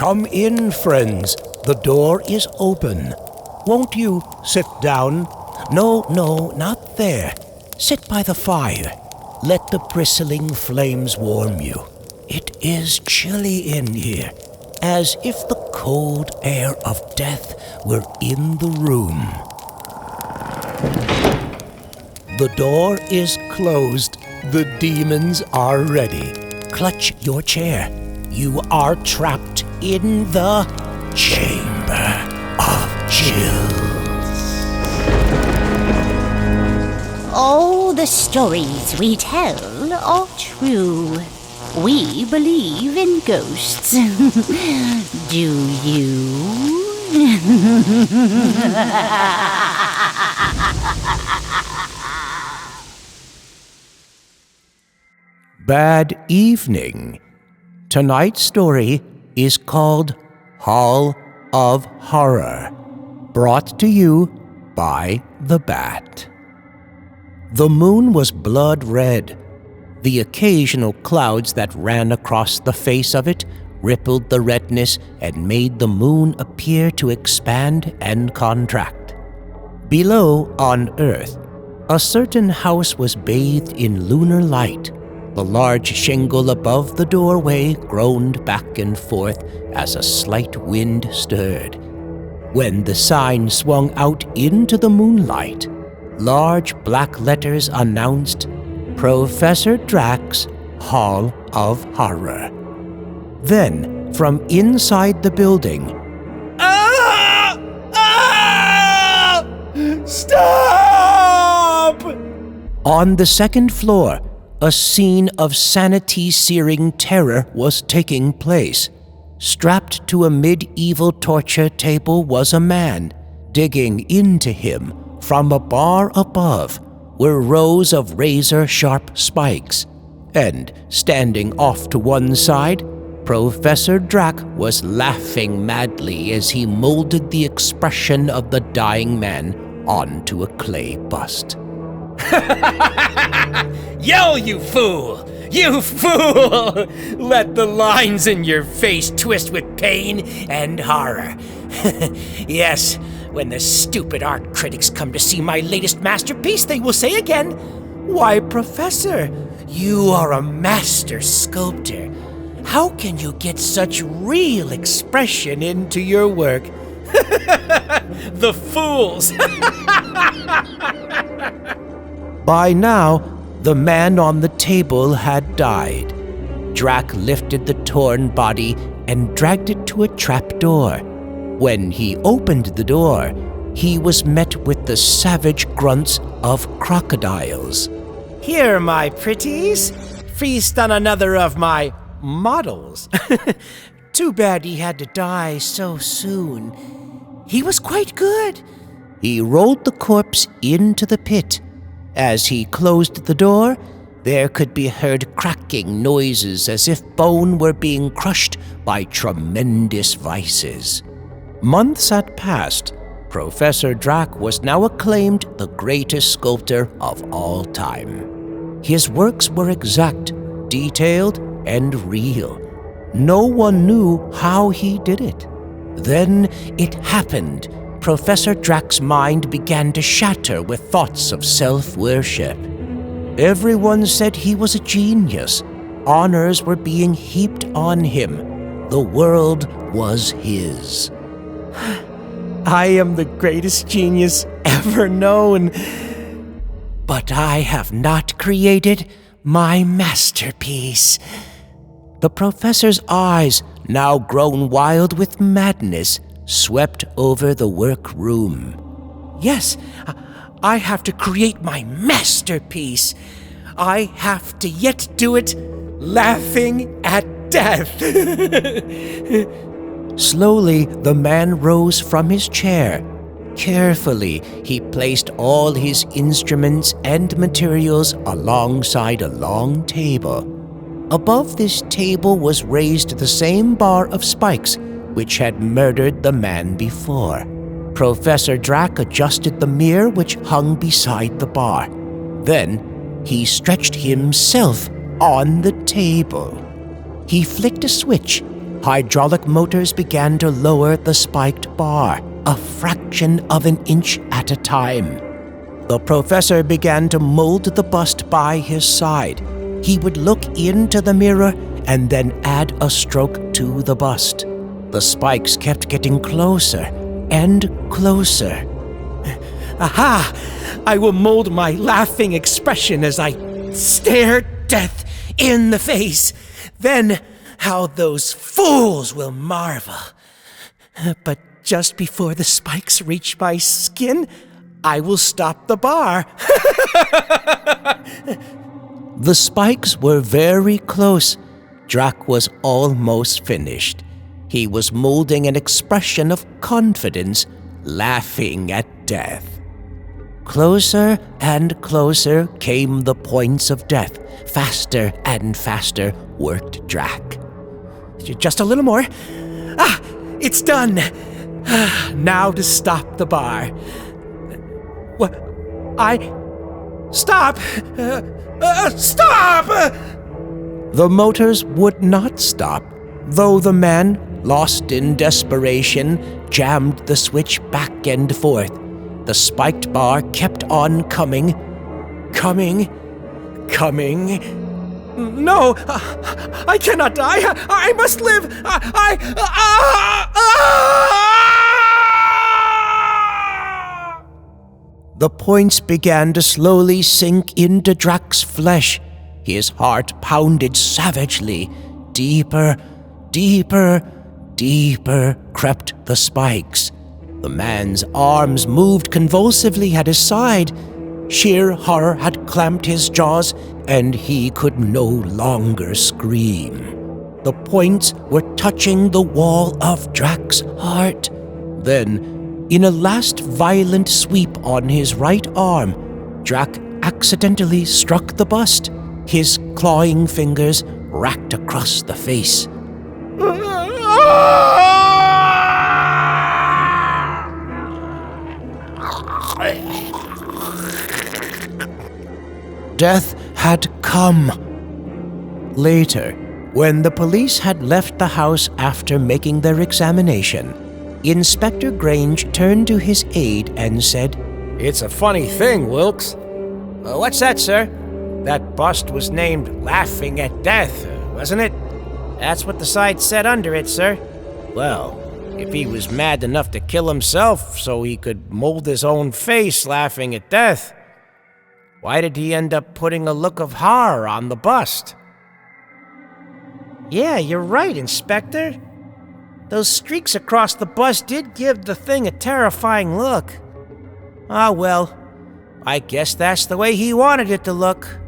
Come in, friends. The door is open. Won't you sit down? No, not there. Sit by the fire. Let the bristling flames warm you. It is chilly in here, as if the cold air of death were in the room. The door is closed. The demons are ready. Clutch your chair. You are trapped in the Chamber of Chills. All the stories we tell are true. We believe in ghosts. Do you? Bad evening. Tonight's story is called Hall of Horror, brought to you by The Bat. The moon was blood red. The occasional clouds that ran across the face of it rippled the redness and made the moon appear to expand and contract. Below, on Earth, a certain house was bathed in lunar light. The large shingle above the doorway groaned back and forth as a slight wind stirred. When the sign swung out into the moonlight, large black letters announced Professor Drack's Hall of Horror. Then, from inside the building, Stop! On the second floor, a scene of sanity-searing terror was taking place. Strapped to a medieval torture table was a man. Digging into him from a bar above were rows of razor-sharp spikes. And, standing off to one side, Professor Drack was laughing madly as he molded the expression of the dying man onto a clay bust. Yell, you fool! You fool! Let the lines in your face twist with pain and horror. Yes, when the stupid art critics come to see my latest masterpiece, they will say again, "Why, Professor, you are a master sculptor. How can you get such real expression into your work?" The fools! By now, the man on the table had died. Drack lifted the torn body and dragged it to a trapdoor. When he opened the door, he was met with the savage grunts of crocodiles. "Here, my pretties, feast on another of my models." Too bad he had to die so soon. He was quite good. He rolled the corpse into the pit. As he closed the door, there could be heard cracking noises as if bone were being crushed by tremendous vices. Months had passed. Professor Drack was now acclaimed the greatest sculptor of all time. His works were exact, detailed, and real. No one knew how he did it. Then it happened. Professor Drack's mind began to shatter with thoughts of self-worship. Everyone said he was a genius. Honors were being heaped on him. The world was his. I am the greatest genius ever known. But I have not created my masterpiece. The professor's eyes, now grown wild with madness, swept over the workroom. Yes, I have to create my masterpiece. I have to yet do it laughing at death. Slowly, the man rose from his chair. Carefully, he placed all his instruments and materials alongside a long table. Above this table was raised the same bar of spikes which had murdered the man before. Professor Drack adjusted the mirror which hung beside the bar. Then, he stretched himself on the table. He flicked a switch, hydraulic motors began to lower the spiked bar, a fraction of an inch at a time. The professor began to mold the bust by his side. He would look into the mirror and then add a stroke to the bust. The spikes kept getting closer and closer. Aha! I will mold my laughing expression as I stare death in the face. Then how those fools will marvel. But just before the spikes reach my skin, I will stop the bar. The spikes were very close. Drac was almost finished. He was molding an expression of confidence, laughing at death. Closer and closer came the points of death. Faster and faster worked Drac. Just a little more. Ah, it's done. Now to stop the bar. What? Stop! Stop! The motors would not stop, though the man, lost in desperation, jammed the switch back and forth. The spiked bar kept on coming. No! I cannot die! I must live! The points began to slowly sink into Drac's flesh. His heart pounded savagely. Deeper, deeper, deeper crept the spikes. The man's arms moved convulsively at his side. Sheer horror had clamped his jaws, and he could no longer scream. The points were touching the wall of Drac's heart. Then, in a last violent sweep on his right arm, Drac accidentally struck the bust. His clawing fingers racked across the face. Death had come. Later, when the police had left the house after making their examination, Inspector Grange turned to his aide and said, "It's a funny thing, Wilkes." "What's that, sir?" "That bust was named Laughing at Death, wasn't it?" "That's what the sign said under it, sir." "Well, if he was mad enough to kill himself so he could mold his own face laughing at death, why did he end up putting a look of horror on the bust?" "Yeah, you're right, Inspector. Those streaks across the bust did give the thing a terrifying look. Ah, well, I guess that's the way he wanted it to look."